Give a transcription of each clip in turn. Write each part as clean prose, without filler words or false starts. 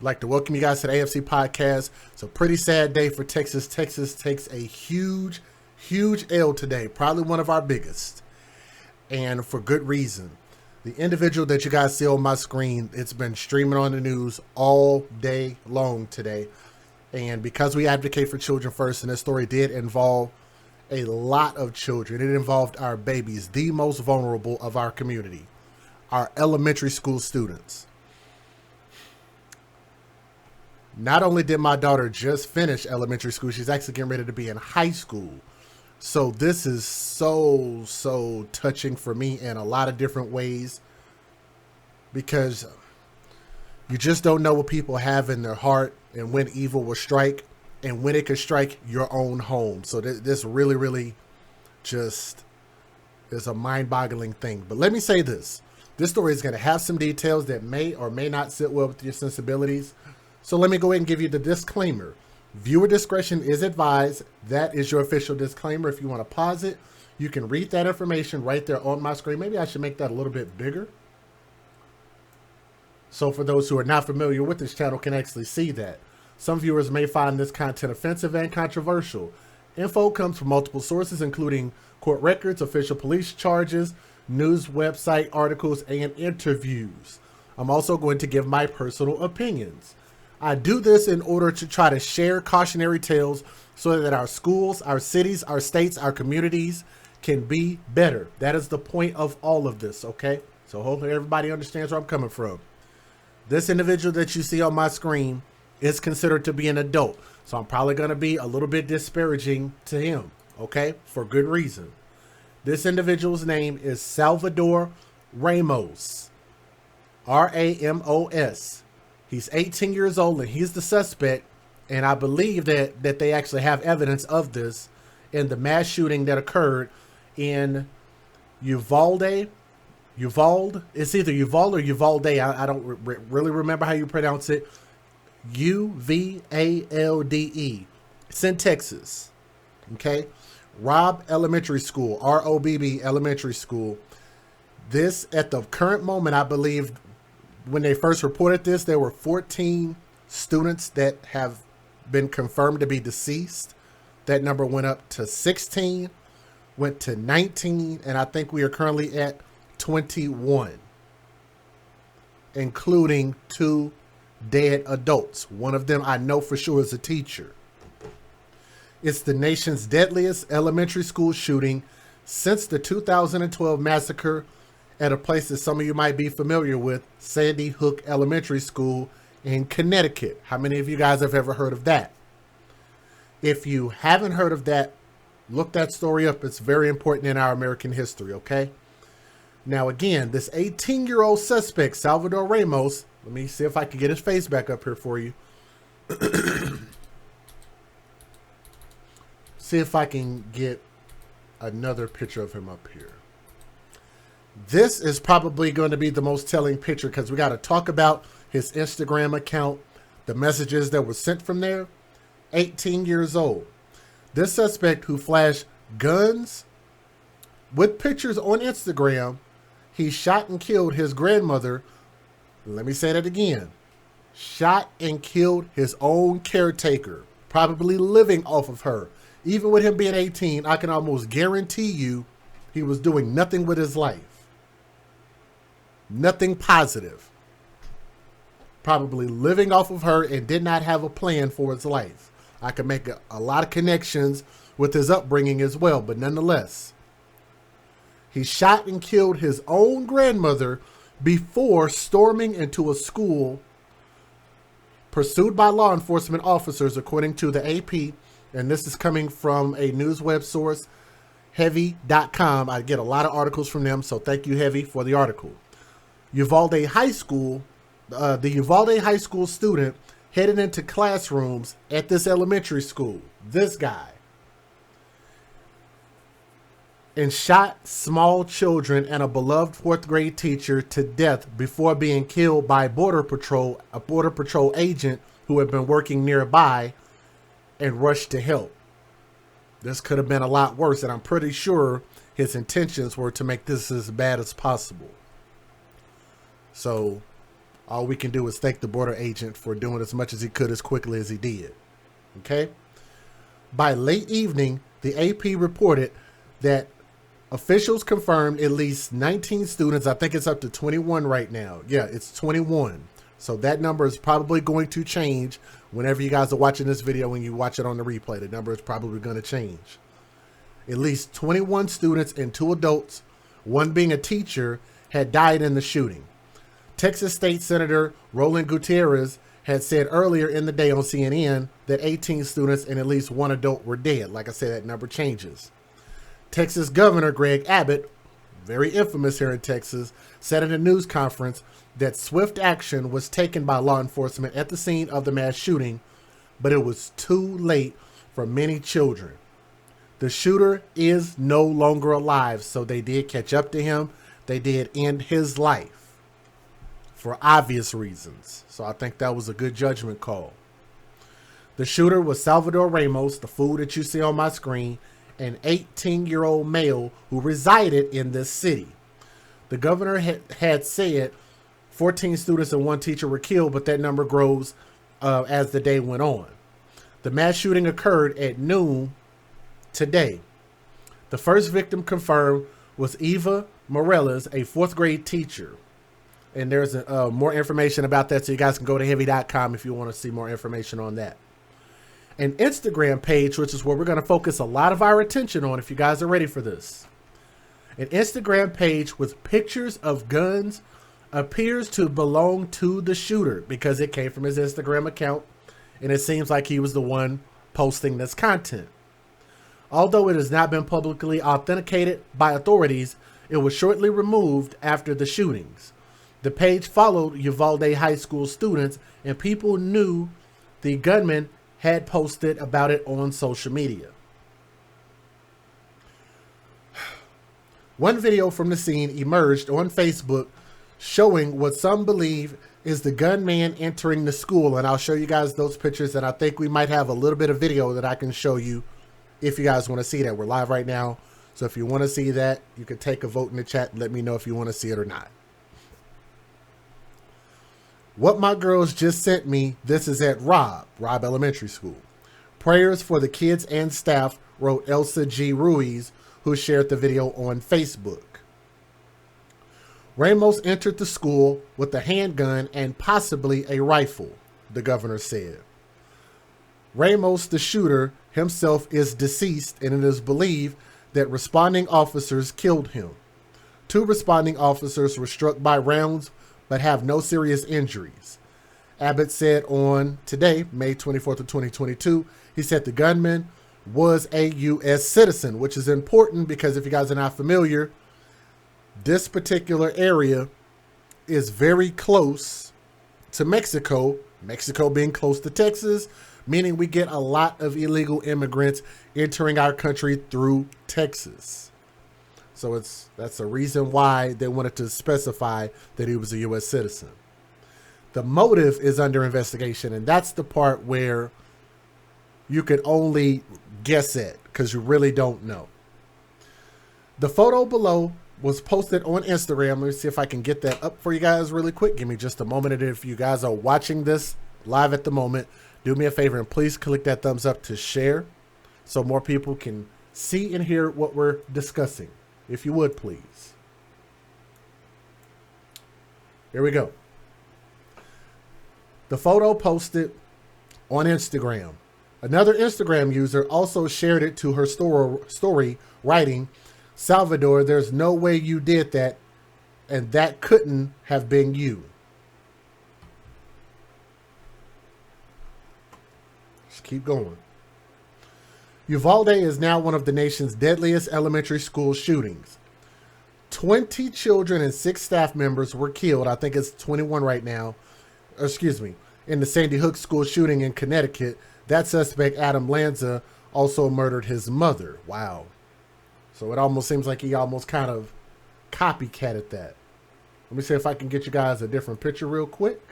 like to welcome you guys to the AFC podcast. It's a pretty sad day for Texas. Texas takes a huge L today, probably one of our biggest, and for good reason. The individual that you guys see on my screen, it's been streaming on the news all day long today. And because we advocate for children first, and this story did involve a lot of children, it involved our babies, the most vulnerable of our community, our elementary school students. Not only did my daughter just finish elementary school, she's actually getting ready to be in high school. So this is so touching for me in a lot of different ways, because you just don't know what people have in their heart and when evil will strike and when it could strike your own home. So this really just is a mind-boggling thing. But let me say this. This story is going to have some details that may or may not sit well with your sensibilities. So let me go ahead and give you the disclaimer. Viewer discretion is advised. That is your official disclaimer. If you want to pause it, you can read that information right there on my screen. Maybe I should make that a little bit bigger, so for those who are not familiar with this channel can actually see that. Some viewers may find this content offensive and controversial. Info comes from multiple sources, including court records, official police charges, news website articles, and interviews. I'm also going to give my personal opinions. I do this in order to try to share cautionary tales so that our schools, our cities, our states, our communities can be better. That is the point of all of this, okay? So hopefully everybody understands where I'm coming from. This individual that you see on my screen is considered to be an adult, so I'm probably going to be a little bit disparaging to him, okay? For good reason. This individual's name is Salvador Ramos, R-A-M-O-S. He's 18 years old and he's the suspect, and I believe that they actually have evidence of this in the mass shooting that occurred in Uvalde. It's either Uvalde or Uvalde. I don't really remember how you pronounce it. U-V-A-L-D-E. It's in Texas. Okay. Robb Elementary School, R-O-B-B Elementary School. This, at the current moment, I believe, when they first reported this, there were 14 students that have been confirmed to be deceased. That number went up to 16, went to 19, and I think we are currently at 21, including 2 dead adults. One of them I know for sure is a teacher. It's the nation's deadliest elementary school shooting since the 2012 massacre at a place that some of you might be familiar with, Sandy Hook Elementary School in Connecticut. How many of you guys have ever heard of that? If you haven't heard of that, look that story up. It's very important in our American history, okay? Now, again, this 18-year-old suspect, Salvador Ramos, let me see if I can get his face back up here for you. See if I can get another picture of him up here. This is probably going to be the most telling picture, because we got to talk about his Instagram account, the messages that were sent from there. 18 years old. This suspect, who flashed guns with pictures on Instagram, he shot and killed his grandmother. Let me say that again. Shot and killed his own caretaker, probably living off of her. Even with him being 18, I can almost guarantee you he was doing nothing with his life. Nothing positive. Probably living off of her and did not have a plan for his life. I could make a lot of connections with his upbringing as well, but nonetheless, he shot and killed his own grandmother before storming into a school pursued by law enforcement officers, according to the AP. And this is coming from a news web source, heavy.com. I get a lot of articles from them, so thank you, Heavy, for the article. Uvalde High School, the Uvalde High School student headed into classrooms at this elementary school, this guy, and shot small children and a beloved 4th grade teacher to death before being killed by a Border Patrol agent who had been working nearby and rushed to help. This could have been a lot worse, and I'm pretty sure his intentions were to make this as bad as possible. So All we can do is thank the border agent for doing as much as he could as quickly as he did. Okay? By late evening, the AP reported that officials confirmed at least 19 students. I think it's up to 21 right now. Yeah, it's 21. So that number is probably going to change whenever you guys are watching this video. When you watch it on the replay, the number is probably going to change. At least 21 students and 2 adults, one being a teacher, had died in the shooting. Texas State Senator Roland Gutierrez had said earlier in the day on CNN that 18 students and at least 1 adult were dead. Like I said, that number changes. Texas Governor Greg Abbott, very infamous here in Texas, said at a news conference that swift action was taken by law enforcement at the scene of the mass shooting, but it was too late for many children. The shooter is no longer alive, so they did catch up to him. They did end his life for obvious reasons. So I think that was a good judgment call. The shooter was Salvador Ramos, the fool that you see on my screen, an 18-year-old male who resided in this city. The governor had said 14 students and 1 teacher were killed, but that number grows as the day went on. The mass shooting occurred at noon today. The first victim confirmed was Eva Morales, a 4th grade teacher. And there's more information about that, so you guys can go to heavy.com if you want to see more information on that. An Instagram page, which is where we're going to focus a lot of our attention on if you guys are ready for this. An Instagram page with pictures of guns appears to belong to the shooter because it came from his Instagram account, and it seems like he was the one posting this content. Although it has not been publicly authenticated by authorities, it was shortly removed after the shootings. The page followed Uvalde High School students, and people knew the gunman had posted about it on social media. One video from the scene emerged on Facebook showing what some believe is the gunman entering the school, and I'll show you guys those pictures, and I think we might have a little bit of video that I can show you if you guys want to see that. We're live right now, so if you want to see that, you can take a vote in the chat and let me know if you want to see it or not. What my girls just sent me, this is at Robb Elementary School. Prayers for the kids and staff, wrote Elsa G. Ruiz, who shared the video on Facebook. Ramos entered the school with a handgun and possibly a rifle, the governor said. Ramos, the shooter, himself is deceased, and it is believed that responding officers killed him. 2 responding officers were struck by rounds but have no serious injuries. Abbott said on today, May 24th of 2022, he said the gunman was a U.S. citizen, which is important because if you guys are not familiar, this particular area is very close to Mexico, Mexico being close to Texas, meaning we get a lot of illegal immigrants entering our country through Texas. So that's a reason why they wanted to specify that he was a U.S. citizen. The motive is under investigation, and that's the part where you can only guess at because you really don't know. The photo below was posted on Instagram. Let me see if I can get that up for you guys really quick. Give me just a moment. And if you guys are watching this live at the moment, do me a favor and please click that thumbs up to share so more people can see and hear what we're discussing. If you would, please. Here we go. The photo posted on Instagram. Another Instagram user also shared it to her story, writing, "Salvador, there's no way you did that, and that couldn't have been you." Just keep going. Uvalde is now one of the nation's deadliest elementary school shootings. 20 children and 6 staff members were killed. I think it's 21 right now. Excuse me. In the Sandy Hook school shooting in Connecticut, that suspect, Adam Lanza, also murdered his mother. Wow. So it almost seems like he almost kind of copycatted that. Let me see if I can get you guys a different picture real quick.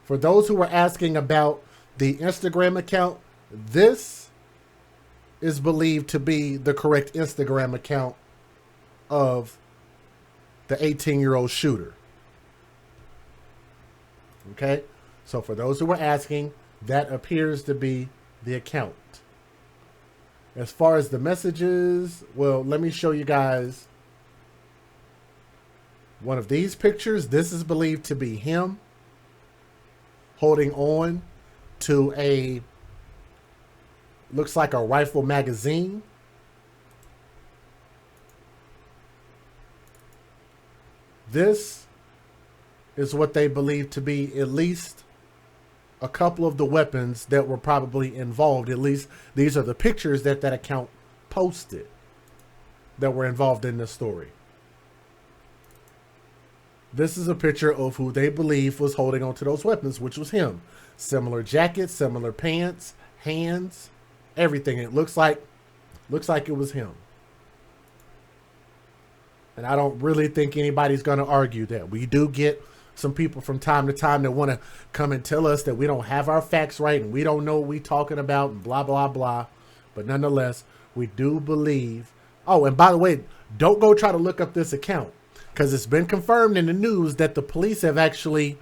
For those who were asking about the Instagram account, this is believed to be the correct Instagram account of the 18-year-old shooter. Okay? So for those who were asking, that appears to be the account. As far as the messages, well, let me show you guys one of these pictures. This is believed to be him holding on to a, looks like a rifle magazine. This is what they believe to be at least a couple of the weapons that were probably involved. At least these are the pictures that that account posted that were involved in this story. This is a picture of who they believe was holding onto those weapons, which was him. Similar jacket, similar pants, hands, everything. It looks like it was him. And I don't really think anybody's going to argue that. We do get some people from time to time that want to come and tell us that we don't have our facts right and we don't know what we're talking about and blah, blah, blah. But nonetheless, we do believe. Oh, and by the way, don't go try to look up this account, because it's been confirmed in the news that the police have actually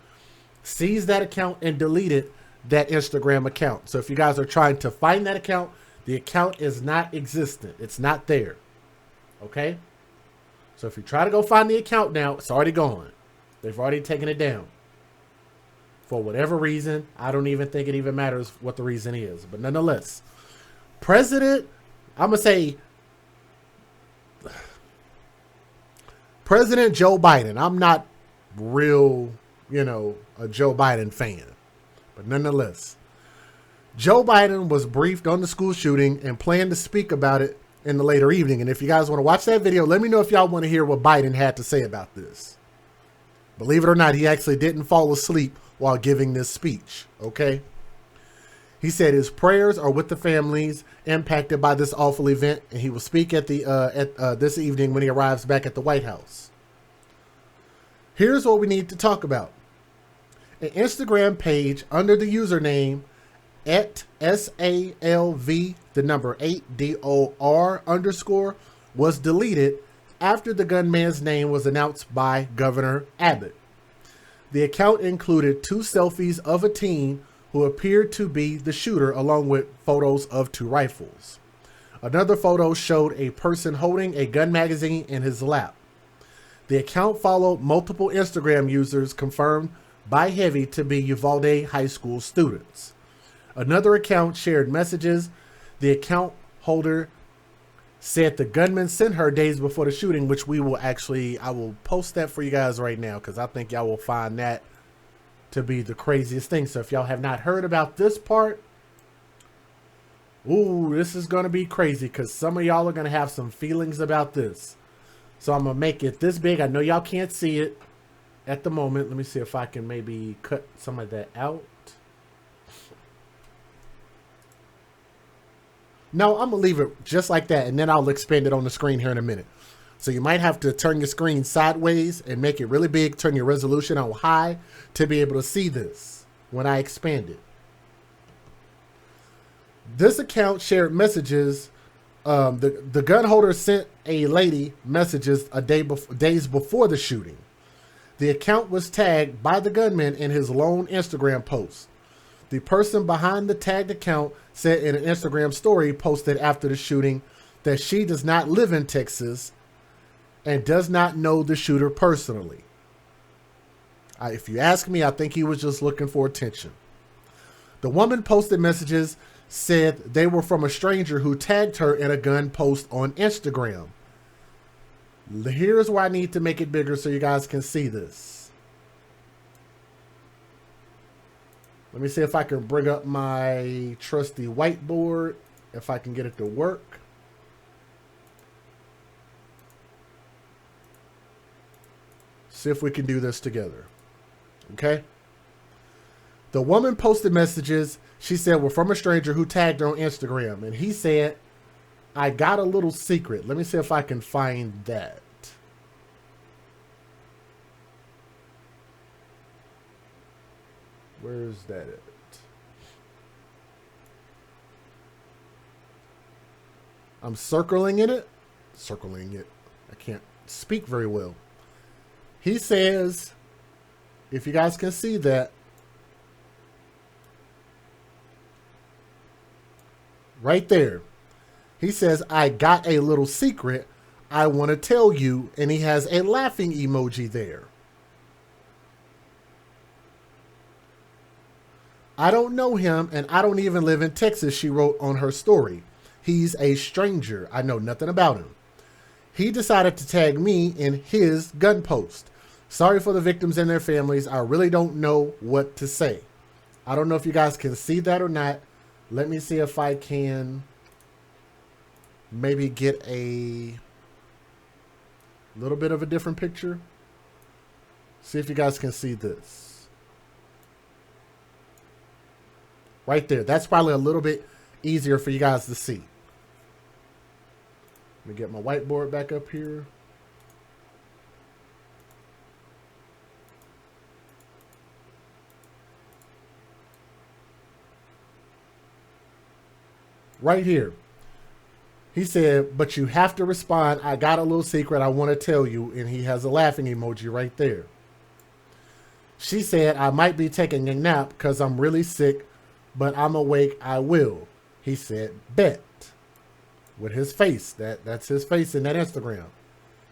seized that account and deleted that Instagram account. So if you guys are trying to find that account, the account is not existent. It's not there. Okay? So if you try to go find the account now, it's already gone. They've already taken it down. For whatever reason, I don't even think it even matters what the reason is. But nonetheless, President Joe Biden. I'm not real, a Joe Biden fan. But nonetheless, Joe Biden was briefed on the school shooting and planned to speak about it in the later evening. And if you guys want to watch that video, let me know if y'all want to hear what Biden had to say about this. Believe it or not, he actually didn't fall asleep while giving this speech, okay? He said his prayers are with the families impacted by this awful event, and he will speak at this evening when he arrives back at the White House. Here's what we need to talk about. An Instagram page under the username @SALV, the number 8DOR_ was deleted after the gunman's name was announced by Governor Abbott. The account included 2 selfies of a teen who appeared to be the shooter, along with photos of 2 rifles. Another photo showed a person holding a gun magazine in his lap. The account followed multiple Instagram users confirmed by Heavy to be Uvalde High School students. Another account shared messages. The account holder said the gunman sent her days before the shooting, which I will post that for you guys right now, because I think y'all will find that to be the craziest thing. So if y'all have not heard about this part, ooh, this is going to be crazy, because some of y'all are going to have some feelings about this. So I'm going to make it this big. I know y'all can't see it at the moment. Let me see if I can maybe cut some of that out. No, I'm going to leave it just like that, and then I'll expand it on the screen here in a minute. So you might have to turn your screen sideways and make it really big, turn your resolution on high to be able to see this when I expand it. This account shared messages. The gun holder sent a lady messages days before the shooting. The account was tagged by the gunman in his lone Instagram post. The person behind the tagged account said in an Instagram story posted after the shooting that she does not live in Texas and does not know the shooter personally. If you ask me, I think he was just looking for attention. The woman posted messages said they were from a stranger who tagged her in a gun post on Instagram. Here's where I need to make it bigger so you guys can see this. Let me see if I can bring up my trusty whiteboard, if I can get it to work. See if we can do this together. Okay? The woman posted messages, she said, were from a stranger who tagged her on Instagram. And he said, I got a little secret. Let me see if I can find that. Where's that at? I'm circling it. I can't speak very well. He says, if you guys can see that, right there. He says, I got a little secret I want to tell you, and he has a laughing emoji there. I don't know him, and I don't even live in Texas, she wrote on her story. He's a stranger. I know nothing about him. He decided to tag me in his gun post. Sorry for the victims and their families. I really don't know what to say. I don't know if you guys can see that or not. Let me see if I can maybe get a little bit of a different picture. See if you guys can see this. Right there. That's probably a little bit easier for you guys to see. Let me get my whiteboard back up here. Right here. He said, but you have to respond. I got a little secret I want to tell you. And he has a laughing emoji right there. She said, I might be taking a nap because I'm really sick, but I'm awake. I will. He said, bet. With his face. That's his face in that Instagram.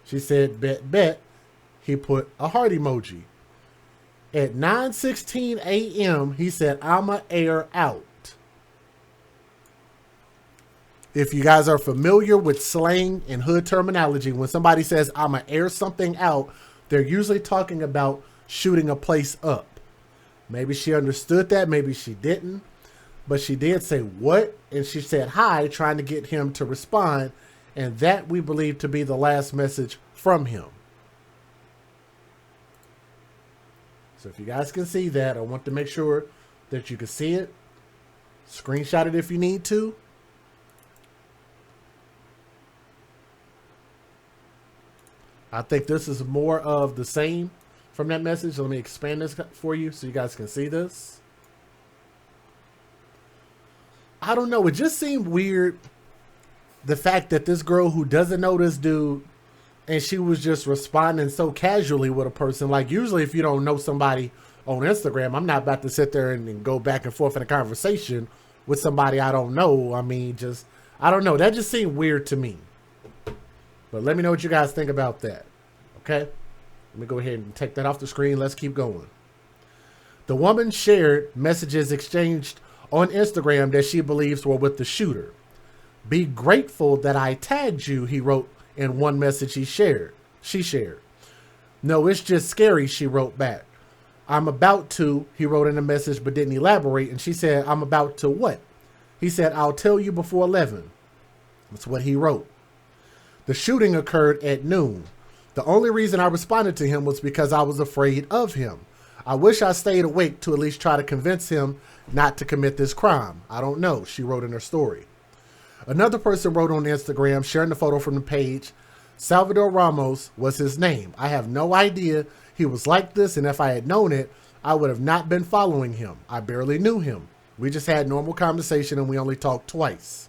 She said, bet. He put a heart emoji. At 9:16 a.m., he said, I'ma air out. If you guys are familiar with slang and hood terminology, when somebody says, I'ma air something out, they're usually talking about shooting a place up. Maybe she understood that, maybe she didn't. But she did say what? And she said hi, trying to get him to respond. And that we believe to be the last message from him. So if you guys can see that, I want to make sure that you can see it. Screenshot it if you need to. I think this is more of the same from that message. Let me expand this for you so you guys can see this. I don't know. It just seemed weird. The fact that this girl who doesn't know this dude and she was just responding so casually with a person. Like usually if you don't know somebody on Instagram, I'm not about to sit there and go back and forth in a conversation with somebody I don't know. I mean, I don't know. That just seemed weird to me. But let me know what you guys think about that. Okay? Let me go ahead and take that off the screen. Let's keep going. The woman shared messages exchanged on Instagram that she believes were with the shooter. Be grateful that I tagged you, he wrote in one message she shared. No, it's just scary, she wrote back. I'm about to, he wrote in a message but didn't elaborate, and she said, I'm about to what? He said, I'll tell you before 11. That's what he wrote. The shooting occurred at noon. The only reason I responded to him was because I was afraid of him. I wish I stayed awake to at least try to convince him not to commit this crime. I don't know, she wrote in her story. Another person wrote on Instagram, sharing the photo from the page, Salvador Ramos was his name. I have no idea he was like this, and if I had known it, I would have not been following him. I barely knew him. We just had normal conversation and we only talked twice.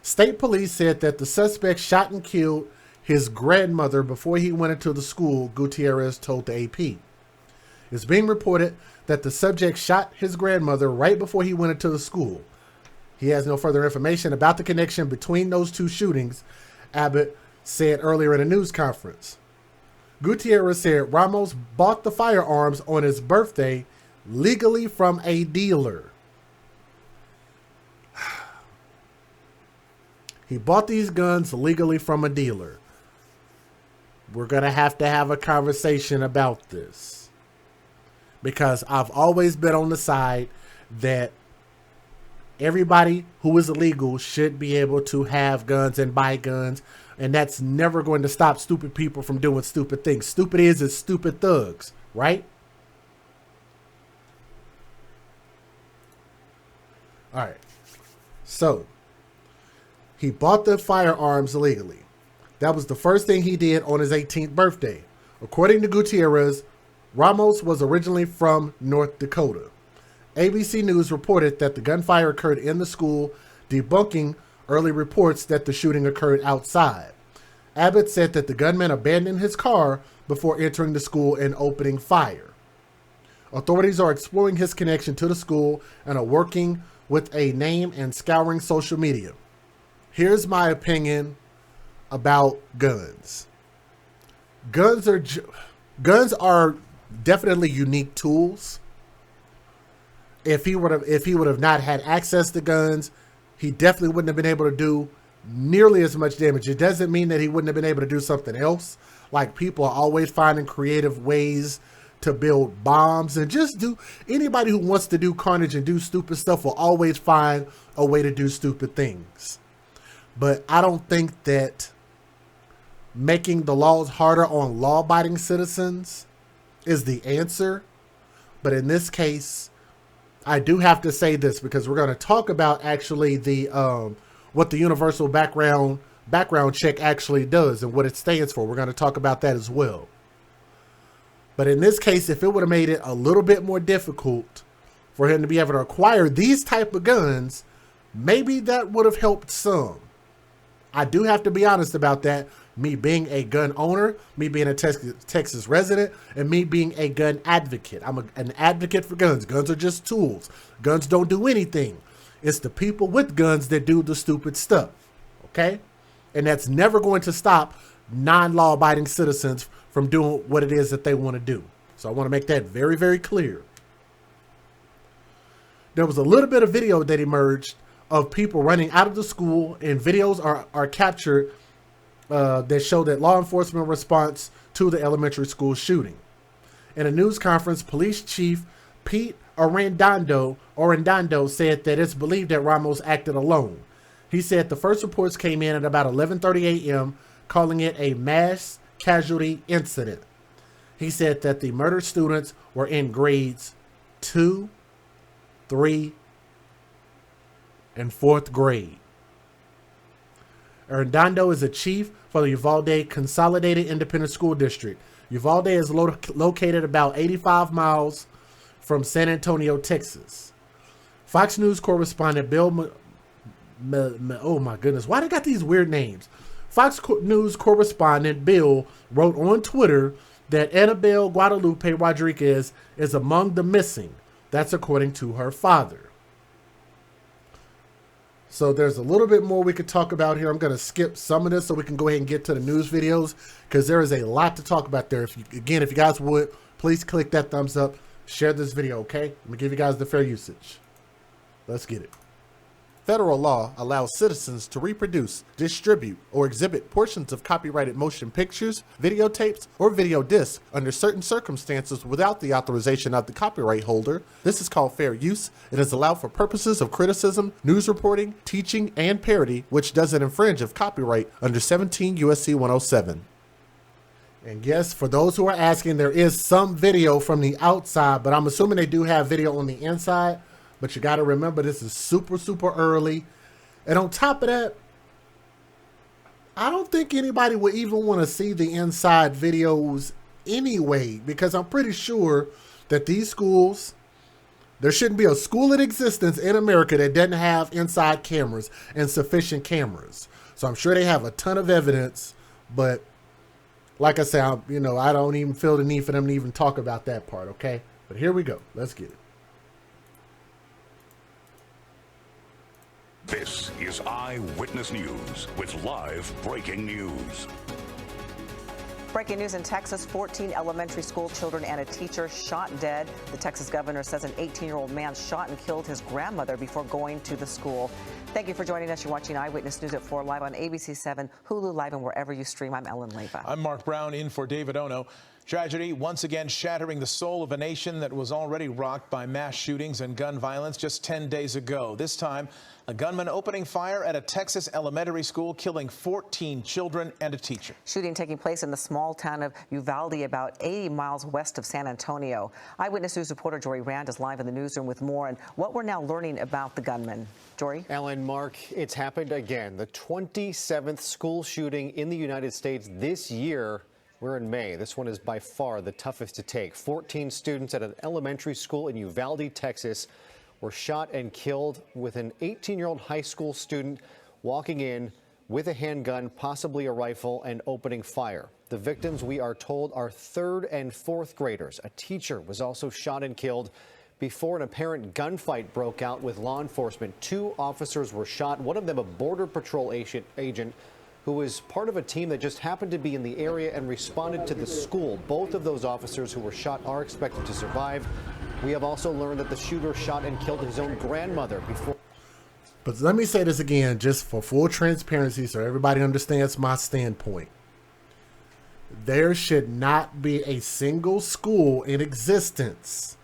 State police said that the suspect shot and killed his grandmother before he went into the school, Gutierrez told the AP. It's being reported that the subject shot his grandmother right before he went into the school. He has no further information about the connection between those two shootings, Abbott said earlier in a news conference. Gutierrez said Ramos bought the firearms on his birthday legally from a dealer. He bought these guns legally from a dealer. We're going to have a conversation about this. Because I've always been on the side that everybody who is illegal should be able to have guns and buy guns. And that's never going to stop stupid people from doing stupid things. Stupid is stupid thugs, right? All right. So, he bought the firearms illegally. That was the first thing he did on his 18th birthday. According to Gutierrez, Ramos was originally from North Dakota. ABC News reported that the gunfire occurred in the school, debunking early reports that the shooting occurred outside. Abbott said that the gunman abandoned his car before entering the school and opening fire. Authorities are exploring his connection to the school and are working with a name and scouring social media. Here's my opinion about guns. Guns are definitely unique tools. If he would have not had access to guns, he definitely wouldn't have been able to do nearly as much damage. It doesn't mean that he wouldn't have been able to do something else. Like, people are always finding creative ways to build bombs, and just do, anybody who wants to do carnage and do stupid stuff will always find a way to do stupid things. But I don't think that making the laws harder on law-abiding citizens is the answer. But in this case, I do have to say this, because we're going to talk about actually the what the universal background check actually does and what it stands for. We're going to talk about that as well. But in this case, if it would have made it a little bit more difficult for him to be able to acquire these type of guns, maybe that would have helped some. I do have to be honest about that. Me being a gun owner, me being a Texas resident, and me being a gun advocate. I'm an advocate for guns. Guns are just tools. Guns don't do anything. It's the people with guns that do the stupid stuff. Okay? And that's never going to stop non-law abiding citizens from doing what it is that they want to do. So I want to make that very, very clear. There was a little bit of video that emerged of people running out of the school, and videos are captured that show that law enforcement response to the elementary school shooting. In a news conference, Police Chief Pete Arredondo said that it's believed that Ramos acted alone. He said the first reports came in at about 11:30 a.m., calling it a mass casualty incident. He said that the murdered students were in grades 2, 3, and 4th grade. Arredondo is a chief for the Uvalde Consolidated Independent School District. Uvalde is located about 85 miles from San Antonio, Texas. Fox News correspondent Bill oh my goodness, why they got these weird names? Fox News correspondent Bill wrote on Twitter that Annabelle Guadalupe Rodriguez is among the missing. That's according to her father. So there's a little bit more we could talk about here. I'm going to skip some of this so we can go ahead and get to the news videos, because there is a lot to talk about there. If you guys would, please click that thumbs up, share this video, okay? Let me give you guys the fair usage. Let's get it. Federal law allows citizens to reproduce, distribute, or exhibit portions of copyrighted motion pictures, videotapes, or video discs under certain circumstances without the authorization of the copyright holder. This is called fair use. It is allowed for purposes of criticism, news reporting, teaching, and parody, which doesn't infringe of copyright under 17 U.S.C. 107. And yes, for those who are asking, there is some video from the outside, but I'm assuming they do have video on the inside. But you got to remember, this is super, super early. And on top of that, I don't think anybody would even want to see the inside videos anyway, because I'm pretty sure that these schools, there shouldn't be a school in existence in America that doesn't have inside cameras and sufficient cameras. So I'm sure they have a ton of evidence, but like I said, I don't even feel the need for them to even talk about that part, okay? But here we go. Let's get it. This is Eyewitness News with live breaking news. Breaking news in Texas, 14 elementary school children and a teacher shot dead. The Texas governor says an 18-year-old man shot and killed his grandmother before going to the school. Thank you for joining us. You're watching Eyewitness News at 4 live on ABC 7, Hulu Live, and wherever you stream. I'm Ellen Leyva. I'm Mark Brown in for David Ono. Tragedy once again shattering the soul of a nation that was already rocked by mass shootings and gun violence just 10 days ago. This time, a gunman opening fire at a Texas elementary school, killing 14 children and a teacher. Shooting taking place in the small town of Uvalde, about 80 miles west of San Antonio. Eyewitness News reporter Jory Rand is live in the newsroom with more and what we're now learning about the gunman. Jory? Ellen, Mark, it's happened again. The 27th school shooting in the United States this year. We're in May. This one is by far the toughest to take. 14 students at an elementary school in Uvalde, Texas, were shot and killed, with an 18-year-old high school student walking in with a handgun, possibly a rifle, and opening fire. The victims, we are told, are 3rd and 4th graders. A teacher was also shot and killed before an apparent gunfight broke out with law enforcement. 2 officers were shot, one of them a Border Patrol agent who was part of a team that just happened to be in the area and responded to the school. Both of those officers who were shot are expected to survive. We have also learned that the shooter shot and killed his own grandmother before. But let me say this again, just for full transparency, so everybody understands my standpoint. There should not be a single school in existence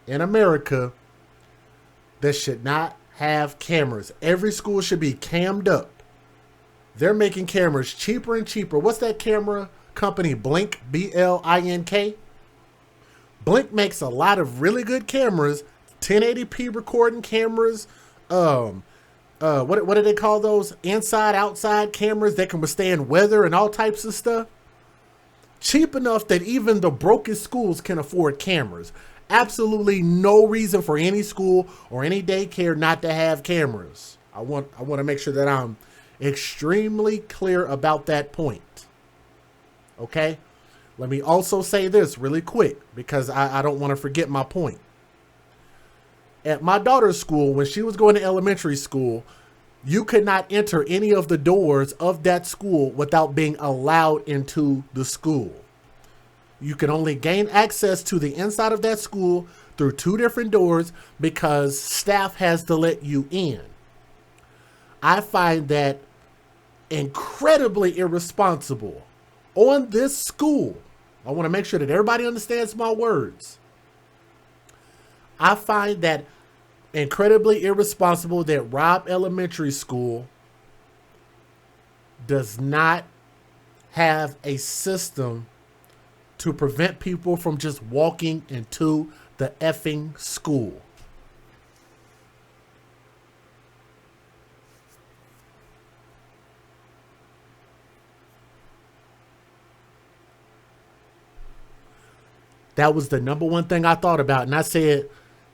in America that should not have cameras. Every school should be cammed up. They're making cameras cheaper and cheaper. What's that camera company? Blink, B-L-I-N-K? Blink makes a lot of really good cameras, 1080p recording cameras. What do they call those? Inside, outside cameras that can withstand weather and all types of stuff. Cheap enough that even the brokest schools can afford cameras. Absolutely no reason for any school or any daycare not to have cameras. I want to make sure that I'm extremely clear about that point. Okay? Let me also say this really quick because I don't want to forget my point. At my daughter's school, when she was going to elementary school, you could not enter any of the doors of that school without being allowed into the school. You can only gain access to the inside of that school through 2 different doors because staff has to let you in. I find that incredibly irresponsible on this school. I want to make sure that everybody understands my words. I find that incredibly irresponsible that Robb Elementary School does not have a system to prevent people from just walking into the effing school. That was the number one thing I thought about. And I said,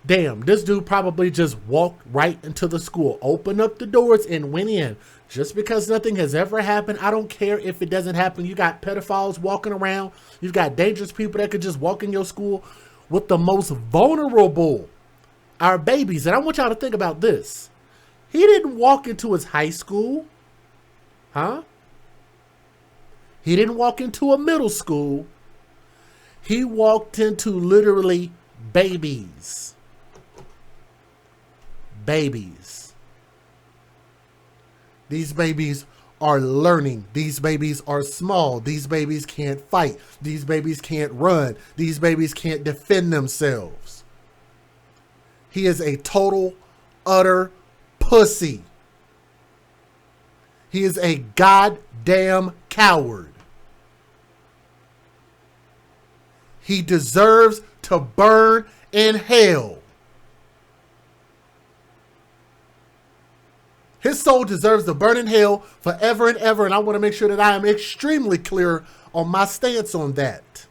damn, this dude probably just walked right into the school, opened up the doors and went in. Just because nothing has ever happened, I don't care if it doesn't happen. You got pedophiles walking around. You've got dangerous people that could just walk in your school. With the most vulnerable, our babies. And I want y'all to think about this. He didn't walk into his high school. Huh? He didn't walk into a middle school. He walked into literally babies. Babies. These babies are learning. These babies are small. These babies can't fight. These babies can't run. These babies can't defend themselves. He is a total, utter pussy. He is a goddamn coward. He deserves to burn in hell. His soul deserves to burn in hell forever and ever. And I want to make sure that I am extremely clear on my stance on that.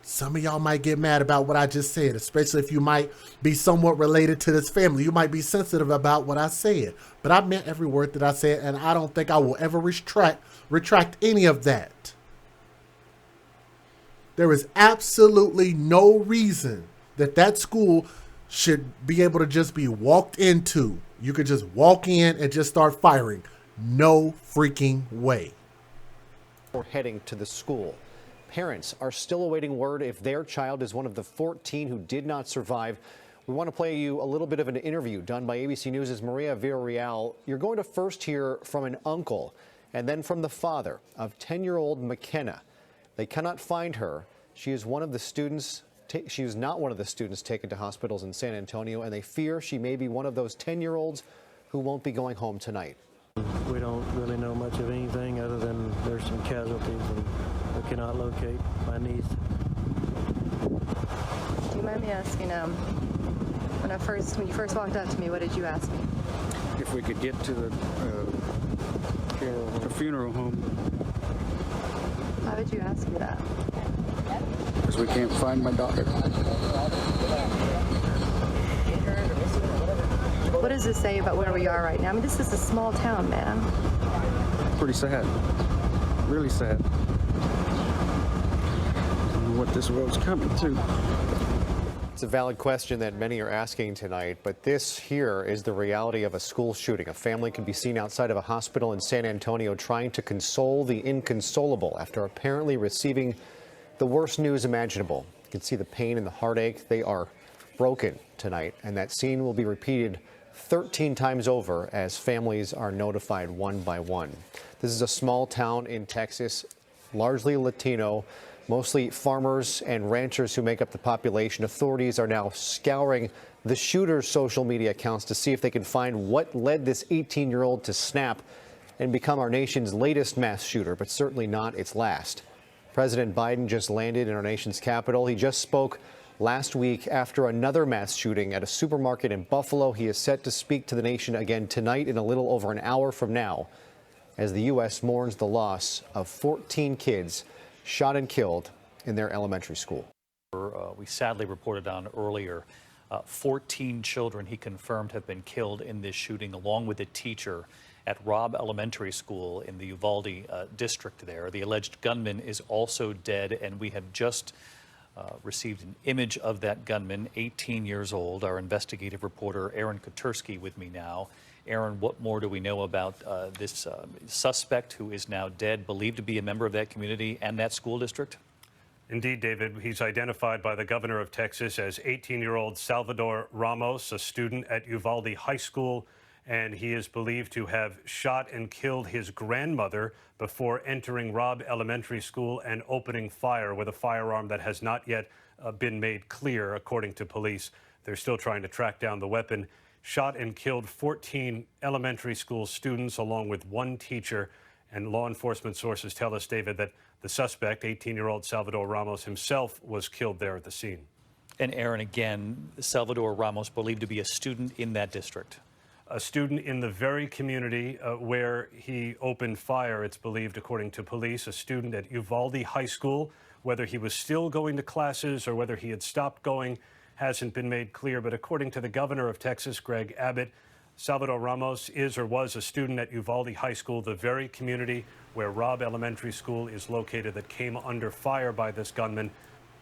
Some of y'all might get mad about what I just said, especially if you might be somewhat related to this family. You might be sensitive about what I said. But I meant every word that I said, and I don't think I will ever retract any of that. There is absolutely no reason that that school should be able to just be walked into. You could just walk in and just start firing. No freaking way. Or heading to the school. Parents are still awaiting word if their child is one of the 14 who did not survive. We want to play you a little bit of an interview done by ABC News' Maria Villarreal. You're going to first hear from an uncle and then from the father of 10-year-old McKenna. They cannot find her. She is one of the students. She is not one of the students taken to hospitals in San Antonio, and they fear she may be one of those 10-year-olds who won't be going home tonight. We don't really know much of anything other than there's some casualties and we cannot locate my niece. Do you mind me asking, when you first walked up to me, what did you ask me? If we could get to the funeral home. Why would you ask me that? Because we can't find my daughter. What does this say about where we are right now? I mean, this is a small town, man. Pretty sad. Really sad. I don't know what this world's coming to. It's a valid question that many are asking tonight, but this here is the reality of a school shooting. A family can be seen outside of a hospital in San Antonio trying to console the inconsolable after apparently receiving the worst news imaginable. You can see the pain and the heartache. They are broken tonight, and that scene will be repeated 13 times over as families are notified one by one. This is a small town in Texas, largely Latino, mostly farmers and ranchers who make up the population. Authorities are now scouring the shooter's social media accounts to see if they can find what led this 18-year-old to snap and become our nation's latest mass shooter, but certainly not its last. President Biden just landed in our nation's capital. He just spoke last week after another mass shooting at a supermarket in Buffalo. He is set to speak to the nation again tonight in a little over an hour from now as the U.S. mourns the loss of 14 kids shot and killed in their elementary school. We sadly reported on earlier 14 children, he confirmed, have been killed in this shooting, along with a teacher at Robb Elementary School in the Uvalde district there. The alleged gunman is also dead, and we have just received an image of that gunman, 18 years old. Our investigative reporter, Aaron Kotursky, with me now. Aaron, what more do we know about this suspect who is now dead, believed to be a member of that community and that school district? Indeed, David. He's identified by the governor of Texas as 18-year-old Salvador Ramos, a student at Uvalde High School, and he is believed to have shot and killed his grandmother before entering Robb Elementary School and opening fire with a firearm that has not yet been made clear, according to police. They're still trying to track down the weapon. Shot and killed 14 elementary school students along with one teacher. And law enforcement sources tell us, David, that the suspect, 18-year-old Salvador Ramos himself, was killed there at the scene. And Aaron, again, Salvador Ramos believed to be a student in that district. A student in the very community where he opened fire, it's believed, according to police, a student at Uvalde High School. Whether he was still going to classes or whether he had stopped going hasn't been made clear. But according to the governor of Texas, Greg Abbott, Salvador Ramos is or was a student at Uvalde High School, the very community where Robb Elementary School is located, that came under fire by this gunman.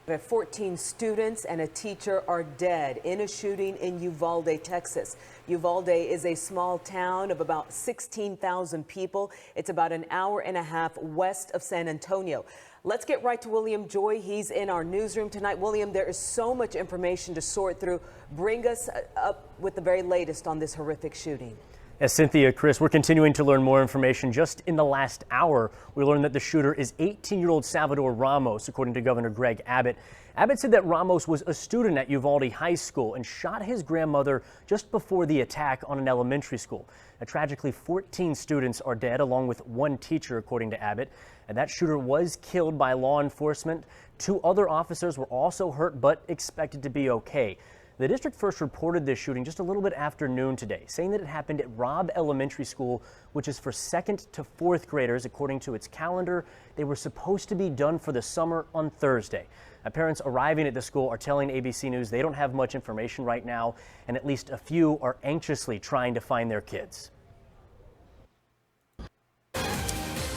14 students and a teacher are dead in a shooting in Uvalde, Texas. Uvalde is a small town of about 16,000 people. It's about an hour and a half west of San Antonio. Let's get right to William Joy. He's in our newsroom tonight. William, there is so much information to sort through. Bring us up with the very latest on this horrific shooting. As Cynthia, Chris, we're continuing to learn more information. Just in the last hour, we learned that the shooter is 18-year-old Salvador Ramos, according to Governor Greg Abbott. Abbott said that Ramos was a student at Uvalde High School and shot his grandmother just before the attack on an elementary school. Now, tragically, 14 students are dead, along with one teacher, according to Abbott. And that shooter was killed by law enforcement. 2 other officers were also hurt, but expected to be okay. The district first reported this shooting just a little bit after noon today, saying that it happened at Robb Elementary School, which is for 2nd to 4th graders. According to its calendar, they were supposed to be done for the summer on Thursday. Now, parents arriving at the school are telling ABC News they don't have much information right now, and at least a few are anxiously trying to find their kids.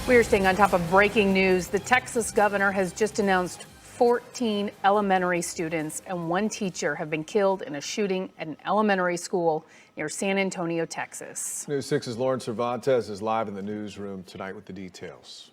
We are staying on top of breaking news. The Texas governor has just announced 14 elementary students and 1 teacher have been killed in a shooting at an elementary school near San Antonio, Texas. News 6's Lauren Cervantes is live in the newsroom tonight with the details.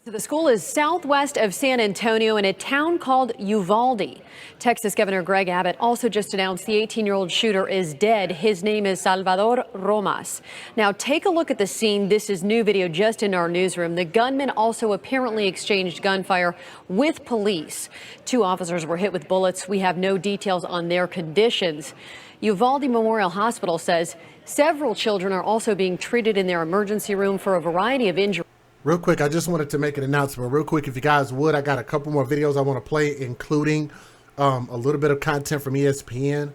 The school is southwest of San Antonio in a town called Uvalde. Texas Governor Greg Abbott also just announced the 18-year-old shooter is dead. His name is Salvador Ramos. Now take a look at the scene. This is new video just in our newsroom. The gunman also apparently exchanged gunfire with police. 2 officers were hit with bullets. We have no details on their conditions. Uvalde Memorial Hospital says several children are also being treated in their emergency room for a variety of injuries. Real quick, I just wanted to make an announcement. Real quick, if you guys would, I got a couple more videos I want to play, including a little bit of content from ESPN,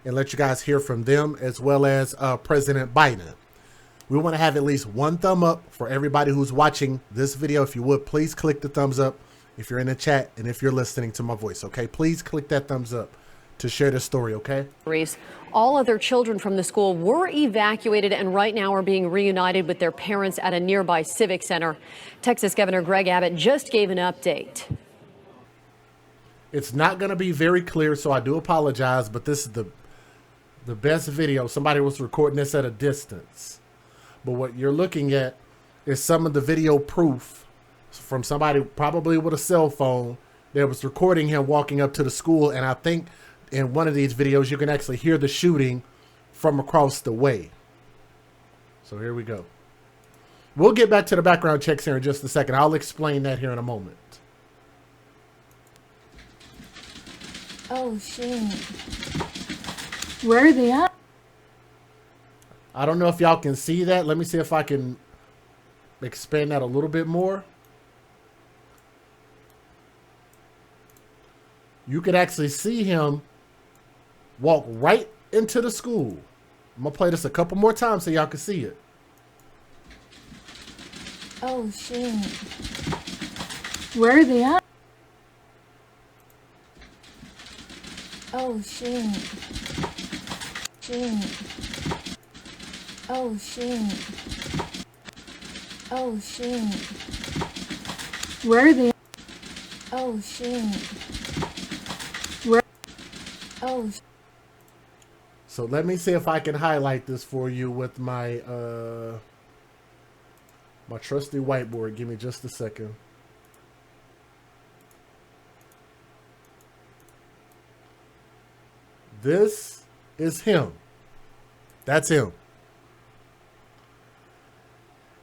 and let you guys hear from them, as well as President Biden. We want to have at least 1 thumb up for everybody who's watching this video. If you would, please click the thumbs up if you're in the chat and if you're listening to my voice, okay? Please click that thumbs up to share the story, okay? All other children from the school were evacuated and right now are being reunited with their parents at a nearby civic center. Texas Governor Greg Abbott just gave an update. It's not going to be very clear, so I do apologize, but this is the best video. Somebody was recording this at a distance. But what you're looking at is some of the video proof from somebody probably with a cell phone that was recording him walking up to the school. And I think in one of these videos, you can actually hear the shooting from across the way. So here we go. We'll get back to the background checks here in just a second. I'll explain that here in a moment. Oh, shit. Where are they at? I don't know if y'all can see that. Let me see if I can expand that a little bit more. You could actually see him walk right into the school. I'm going to play this a couple more times so y'all can see it. Oh, shit. Where are they at? Oh, shit. Shit. Oh, shit. Oh, shit. Where are they at? Oh, shit. Where? Oh, shit. So let me see if I can highlight this for you with my my trusty whiteboard. Give me just a second. This is him. That's him.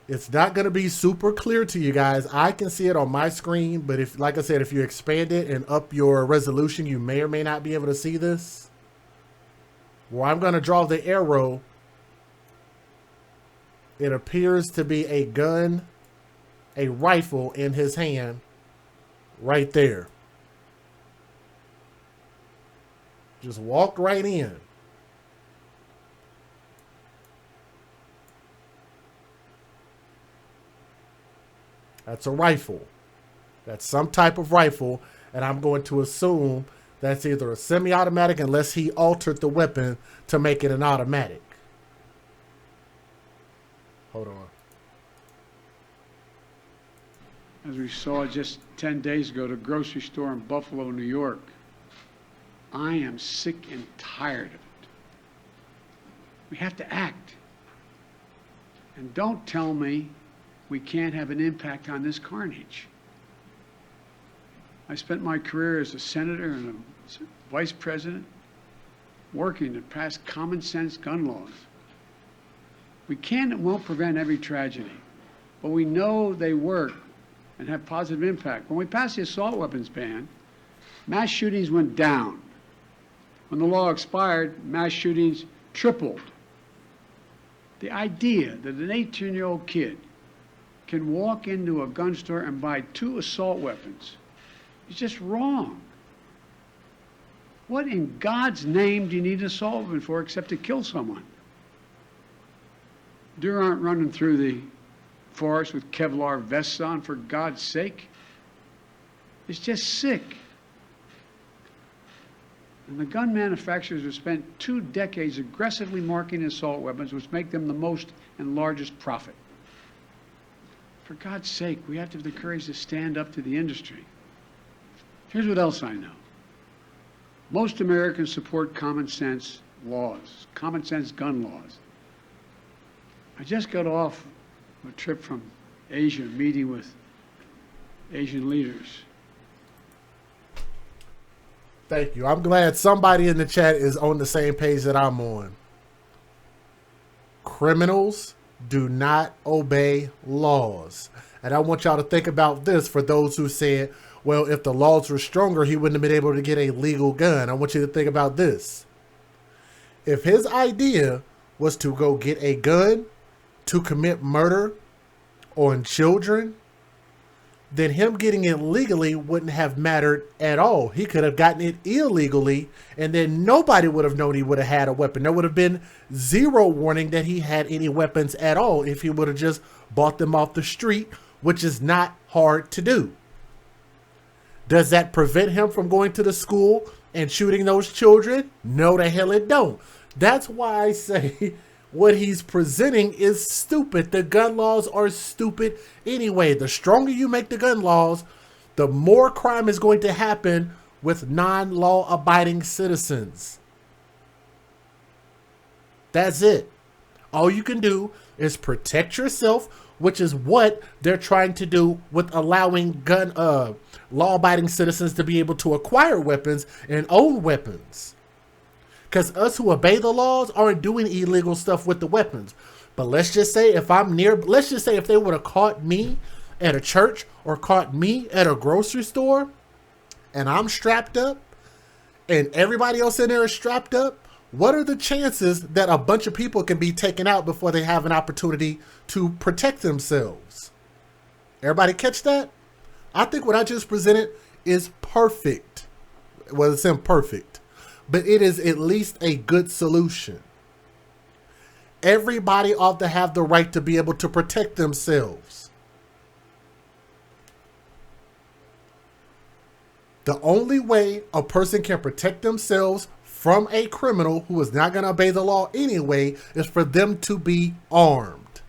It's not going to be super clear to you guys. I can see it on my screen, but if, like I said, if you expand it and up your resolution, you may or may not be able to see this. Where I'm going to draw the arrow, it appears to be a gun, a rifle in his hand right there. Just walked right in. That's a rifle. That's some type of rifle, and I'm going to assume that's either a semi-automatic unless he altered the weapon to make it an automatic. Hold on. As we saw just 10 days ago, at a grocery store in Buffalo, New York, I am sick and tired of it. We have to act. And don't tell me we can't have an impact on this carnage. I spent my career as a senator and a vice president working to pass common sense gun laws. We can and won't prevent every tragedy, but we know they work and have positive impact. When we passed the assault weapons ban, mass shootings went down. When the law expired, mass shootings tripled. The idea that an 18-year-old kid can walk into a gun store and buy 2 assault weapons is just wrong. What in God's name do you need an assault weapon for except to kill someone? Deer aren't running through the forest with Kevlar vests on, for God's sake. It's just sick. And the gun manufacturers have spent 2 decades aggressively marketing assault weapons, which make them the most and largest profit. For God's sake, we have to have the courage to stand up to the industry. Here's what else I know. Most Americans support common sense laws, common sense gun laws. I just got off a trip from Asia, meeting with Asian leaders. Thank you. I'm glad somebody in the chat is on the same page that I'm on. Criminals do not obey laws. And I want y'all to think about this for those who said, well, if the laws were stronger, he wouldn't have been able to get a legal gun. I want you to think about this. If his idea was to go get a gun to commit murder on children, then him getting it legally wouldn't have mattered at all. He could have gotten it illegally, and then nobody would have known he would have had a weapon. There would have been zero warning that he had any weapons at all if he would have just bought them off the street, which is not hard to do. Does that prevent him from going to the school and shooting those children? No, the hell it don't. That's why I say what he's presenting is stupid. The gun laws are stupid anyway. The stronger you make the gun laws, the more crime is going to happen with non-law abiding citizens. That's it. All you can do is protect yourself, which is what they're trying to do with allowing law-abiding citizens to be able to acquire weapons and own weapons. Because us who obey the laws aren't doing illegal stuff with the weapons. But let's just say if they would have caught me at a church or caught me at a grocery store and I'm strapped up and everybody else in there is strapped up, what are the chances that a bunch of people can be taken out before they have an opportunity to protect themselves? Everybody catch that? I think what I just presented is perfect. Well, it's imperfect, but it is at least a good solution. Everybody ought to have the right to be able to protect themselves. The only way a person can protect themselves from a criminal who is not going to obey the law anyway is for them to be armed.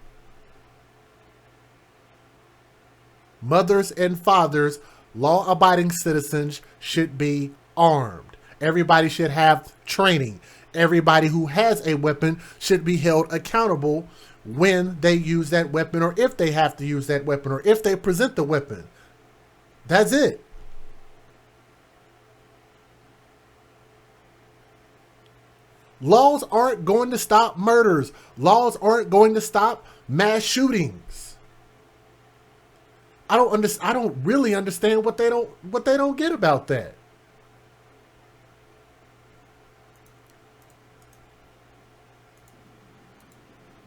Mothers and fathers, law-abiding citizens should be armed. Everybody should have training. Everybody who has a weapon should be held accountable when they use that weapon, or if they have to use that weapon, or if they present the weapon. That's it. Laws aren't going to stop murders. Laws aren't going to stop mass shootings. I don't really understand what they don't get about that.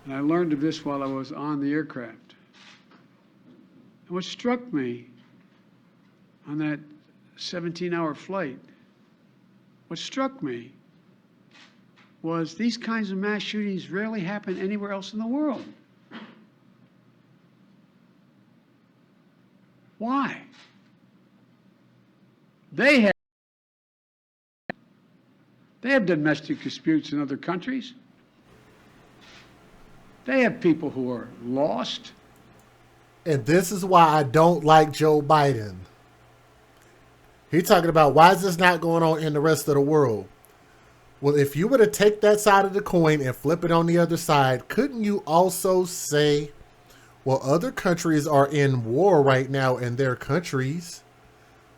And I learned of this while I was on the aircraft. And what struck me on that 17-hour flight, what struck me was these kinds of mass shootings rarely happen anywhere else in the world. Why? They have domestic disputes in other countries. They have people who are lost. And this is why I don't like Joe Biden. He's talking about, why is this not going on in the rest of the world? Well, if you were to take that side of the coin and flip it on the other side, couldn't you also say, well, other countries are in war right now in their countries.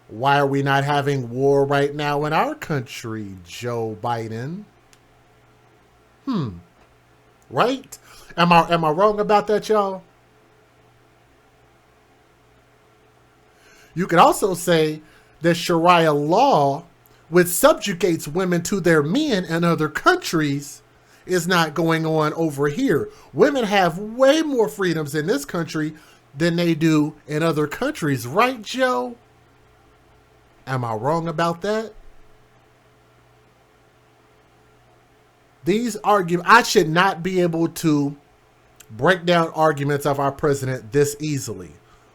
Why are we not having war right now in our country, Joe Biden? Right? Am I wrong about that, y'all? You could also say that Sharia law, which subjugates women to their men in other countries, is not going on over here. Women have way more freedoms in this country than they do in other countries. Right, Joe? Am I wrong about that? These arguments, I should not be able to break down arguments of our president this easily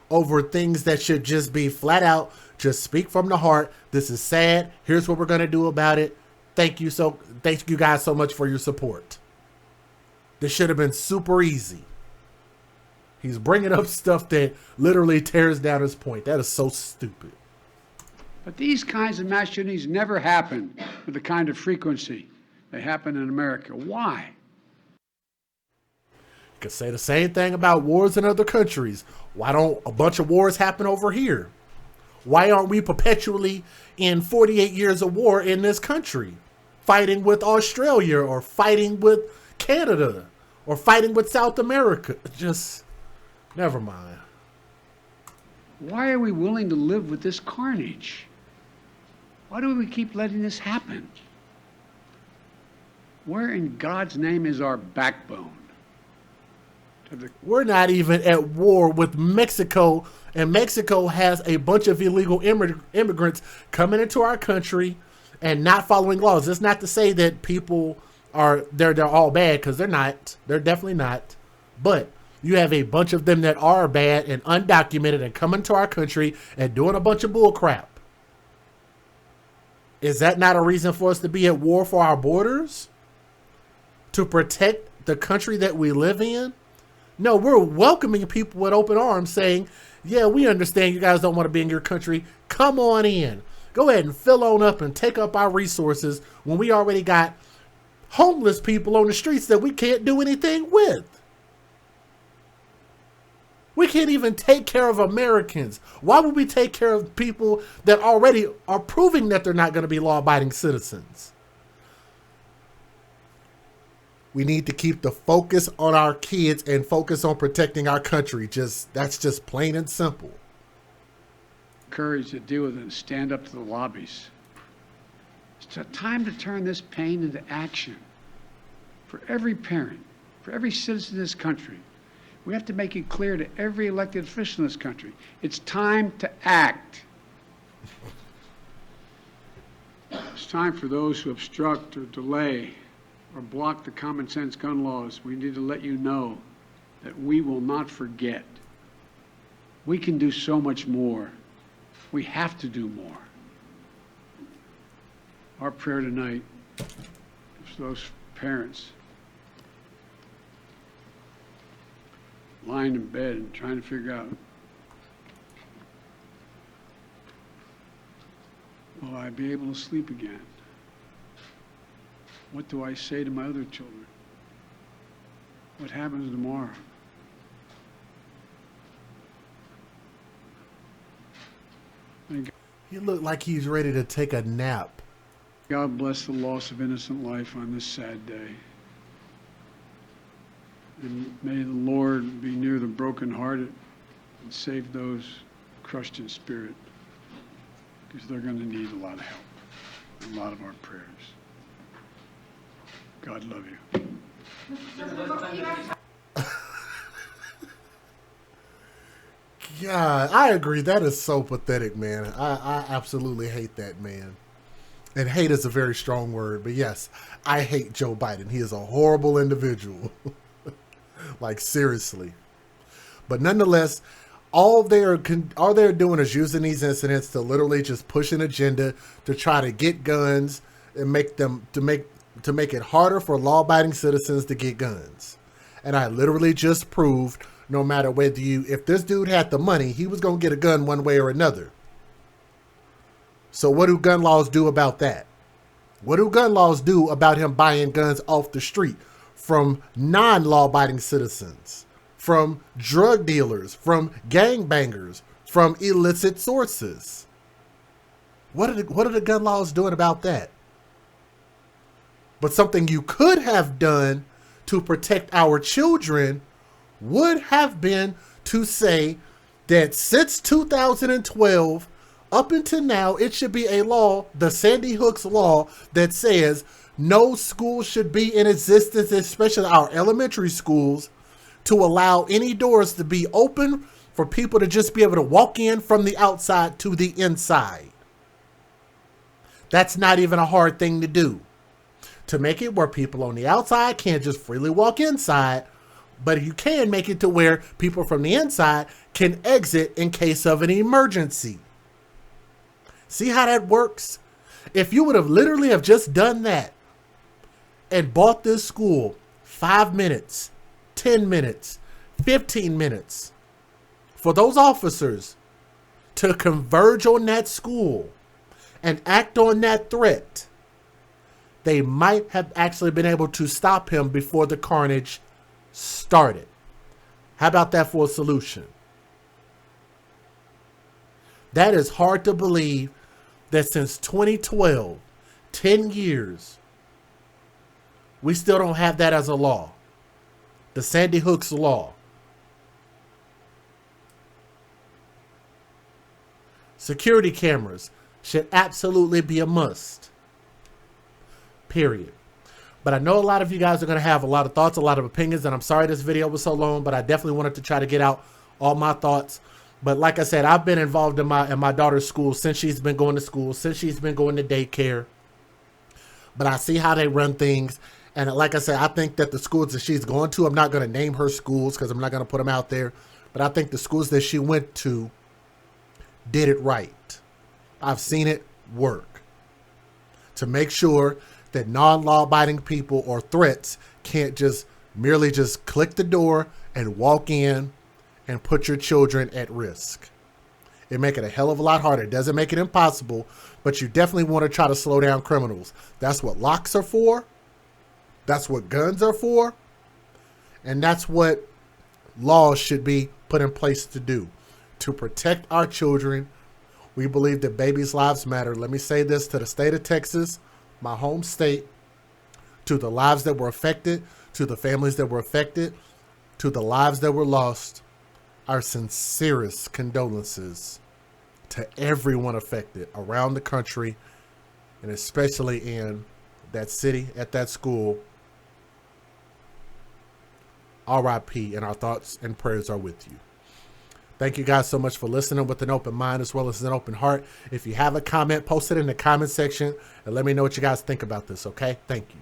over things that should just be flat out, just speak from the heart. This is sad. Here's what we're going to do about it. Thank you guys so much for your support. This should have been super easy. He's bringing up stuff that literally tears down his point. That is so stupid. But these kinds of mass shootings never happen with the kind of frequency they happen in America. Why? You could say the same thing about wars in other countries. Why don't a bunch of wars happen over here? Why aren't we perpetually in 48 years of war in this country? Fighting with Australia or fighting with Canada or fighting with South America? Just, never mind. Why are we willing to live with this carnage? Why do we keep letting this happen? Where in God's name is our backbone? We're not even at war with Mexico, and Mexico has a bunch of illegal immigrants coming into our country and not following laws. It's not to say that people they're all bad, because they're not. They're definitely not. But you have a bunch of them that are bad and undocumented and coming to our country and doing a bunch of bull crap. Is that not a reason for us to be at war for our borders? To protect the country that we live in? No, we're welcoming people with open arms saying, yeah, we understand you guys don't want to be in your country. Come on in. Go ahead and fill on up and take up our resources when we already got homeless people on the streets that we can't do anything with. We can't even take care of Americans. Why would we take care of people that already are proving that they're not going to be law-abiding citizens? We need to keep the focus on our kids and focus on protecting our country. That's just plain and simple. Courage to deal with it and stand up to the lobbies. It's a time to turn this pain into action. For every parent, for every citizen of this country, we have to make it clear to every elected official in this country, it's time to act. It's time for those who obstruct or delay or block the common sense gun laws. We need to let you know that we will not forget. We can do so much more. We have to do more. Our prayer tonight is for those parents lying in bed and trying to figure out, will I be able to sleep again? What do I say to my other children? What happens tomorrow? He looked like he's ready to take a nap. God bless the loss of innocent life on this sad day. And may the Lord be near the brokenhearted and save those crushed in spirit, because they're going to need a lot of help, a lot of our prayers. God love you. God, I agree. That is so pathetic, man. I absolutely hate that man. And hate is a very strong word, but yes, I hate Joe Biden. He is a horrible individual. Like, seriously. But nonetheless, all they're doing is using these incidents to literally just push an agenda to try to get guns and make it harder for law-abiding citizens to get guns. And I literally just proved, no matter if this dude had the money, he was going to get a gun one way or another. So what do gun laws do about that? What do gun laws do about him buying guns off the street from non-law-abiding citizens, from drug dealers, from gangbangers, from illicit sources? What are the gun laws doing about that? But something you could have done to protect our children would have been to say that since 2012 up until now, it should be a law, the Sandy Hook's law, that says no school should be in existence, especially our elementary schools, to allow any doors to be open for people to just be able to walk in from the outside to the inside. That's not even a hard thing to do. To make it where people on the outside can't just freely walk inside, but you can make it to where people from the inside can exit in case of an emergency. See how that works? If you would have literally have just done that and bought this school 5 minutes, 10 minutes, 15 minutes for those officers to converge on that school and act on that threat, they might have actually been able to stop him before the carnage started. How about that for a solution? That is hard to believe that since 2012, 10 years, we still don't have that as a law. The Sandy Hook's law. Security cameras should absolutely be a must. Period. But I know a lot of you guys are going to have a lot of thoughts, a lot of opinions, and I'm sorry this video was so long, but I definitely wanted to try to get out all my thoughts. But like I said, I've been involved in my daughter's school since she's been going to school, since she's been going to daycare. But I see how they run things. And like I said, I think that the schools that she's going to, I'm not going to name her schools because I'm not going to put them out there. But I think the schools that she went to did it right. I've seen it work. To make sure that non-law-abiding people or threats can't just merely just click the door and walk in and put your children at risk. It make it a hell of a lot harder. It doesn't make it impossible, but you definitely want to try to slow down criminals. That's what locks are for. That's what guns are for. And that's what laws should be put in place to do, to protect our children. We believe that babies' lives matter. Let me say this to the state of Texas, my home state, to the lives that were affected, to the families that were affected, to the lives that were lost. Our sincerest condolences to everyone affected around the country, and especially in that city, at that school. RIP, and our thoughts and prayers are with you. Thank you guys so much for listening with an open mind as well as an open heart. If you have a comment, post it in the comment section and let me know what you guys think about this, okay? Thank you.